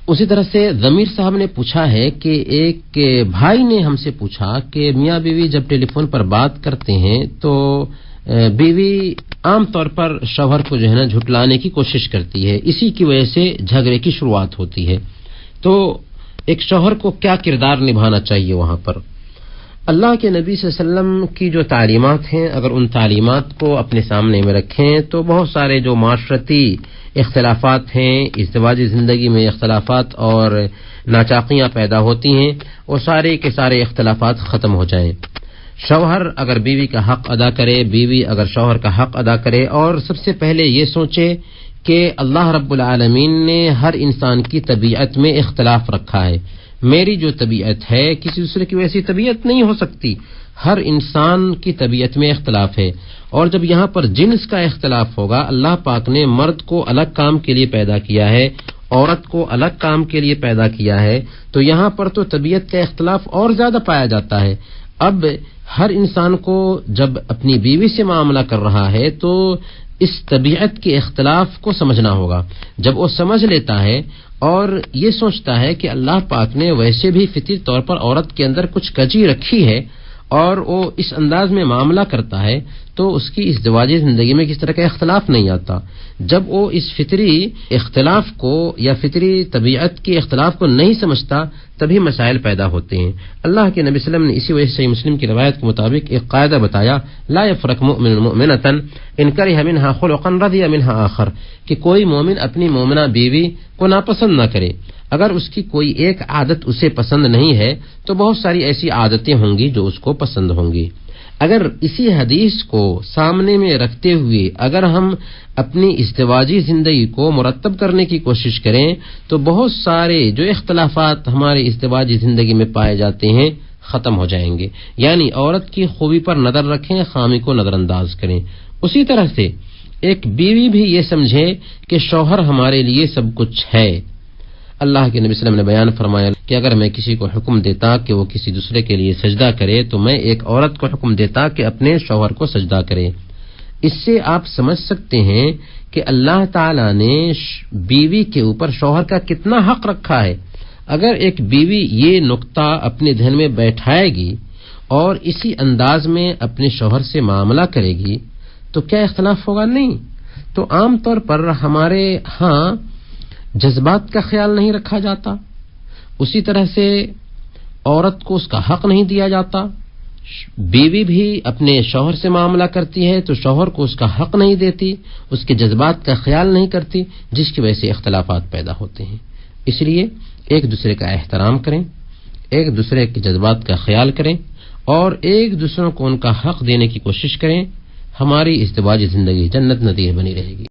اسی طرح سے ضمیر صاحب نے پوچھا ہے کہ ایک بھائی نے ہم سے پوچھا کہ میاں بیوی جب ٹیلی فون پر بات کرتے ہیں تو بیوی عام طور پر شوہر کو جو ہے نا جھٹلانے کی کوشش کرتی ہے، اسی کی وجہ سے جھگڑے کی شروعات ہوتی ہے. تو ایک شوہر کو کیا کردار نبھانا چاہیے وہاں پر؟ اللہ کے نبی صلی اللہ علیہ وسلم کی جو تعلیمات ہیں، اگر ان تعلیمات کو اپنے سامنے میں رکھیں تو بہت سارے جو معاشرتی اختلافات ہیں، ازدواجی زندگی میں اختلافات اور ناچاقیاں پیدا ہوتی ہیں، وہ سارے کے سارے اختلافات ختم ہو جائیں. شوہر اگر بیوی کا حق ادا کرے، بیوی اگر شوہر کا حق ادا کرے، اور سب سے پہلے یہ سوچے کہ اللہ رب العالمین نے ہر انسان کی طبیعت میں اختلاف رکھا ہے. میری جو طبیعت ہے کسی دوسرے کی ویسی طبیعت نہیں ہو سکتی، ہر انسان کی طبیعت میں اختلاف ہے. اور جب یہاں پر جنس کا اختلاف ہوگا، اللہ پاک نے مرد کو الگ کام کے لیے پیدا کیا ہے، عورت کو الگ کام کے لیے پیدا کیا ہے، تو یہاں پر تو طبیعت کا اختلاف اور زیادہ پایا جاتا ہے. اب ہر انسان کو جب اپنی بیوی سے معاملہ کر رہا ہے تو اس طبیعت کے اختلاف کو سمجھنا ہوگا. جب وہ سمجھ لیتا ہے اور یہ سوچتا ہے کہ اللہ پاک نے ویسے بھی فطری طور پر عورت کے اندر کچھ کجی رکھی ہے اور وہ اس انداز میں معاملہ کرتا ہے، تو اس کی ازدواجی زندگی میں کس طرح کا اختلاف نہیں آتا. جب وہ اس فطری اختلاف کو یا فطری طبیعت کے اختلاف کو نہیں سمجھتا تبھی مسائل پیدا ہوتے ہیں. اللہ کے نبی صلی اللہ علیہ وسلم نے اسی وجہ سے مسلم کی روایت کے مطابق ایک قاعدہ بتایا، لا یفرق مؤمن مؤمنۃ ان کرہ منها خلقا رضی منها آخر، کہ کوئی مومن اپنی مومنہ بیوی کو ناپسند نہ کرے. اگر اس کی کوئی ایک عادت اسے پسند نہیں ہے تو بہت ساری ایسی عادتیں ہوں گی جو اس کو پسند ہوں گی. اگر اسی حدیث کو سامنے میں رکھتے ہوئے اگر ہم اپنی ازدواجی زندگی کو مرتب کرنے کی کوشش کریں تو بہت سارے جو اختلافات ہماری ازدواجی زندگی میں پائے جاتے ہیں ختم ہو جائیں گے. یعنی عورت کی خوبی پر نظر رکھیں، خامی کو نظر انداز کریں. اسی طرح سے ایک بیوی بھی یہ سمجھے کہ شوہر ہمارے لیے سب کچھ ہے. اللہ کے نبی صلی اللہ علیہ وسلم نے بیان فرمایا کہ اگر میں کسی کو حکم دیتا کہ وہ کسی دوسرے کے لیے سجدہ کرے تو میں ایک عورت کو حکم دیتا کہ اپنے شوہر کو سجدہ کرے. اس سے آپ سمجھ سکتے ہیں کہ اللہ تعالی نے بیوی کے اوپر شوہر کا کتنا حق رکھا ہے. اگر ایک بیوی یہ نقطہ اپنے ذہن میں بیٹھائے گی اور اسی انداز میں اپنے شوہر سے معاملہ کرے گی تو کیا اختلاف ہوگا؟ نہیں. تو عام طور پر ہمارے ہاں جذبات کا خیال نہیں رکھا جاتا، اسی طرح سے عورت کو اس کا حق نہیں دیا جاتا. بیوی بھی اپنے شوہر سے معاملہ کرتی ہے تو شوہر کو اس کا حق نہیں دیتی، اس کے جذبات کا خیال نہیں کرتی، جس کی وجہ سے اختلافات پیدا ہوتے ہیں. اس لیے ایک دوسرے کا احترام کریں، ایک دوسرے کے جذبات کا خیال کریں اور ایک دوسرے کو ان کا حق دینے کی کوشش کریں. ہماری ازدواجی زندگی جنت نظیر بنی رہے گی.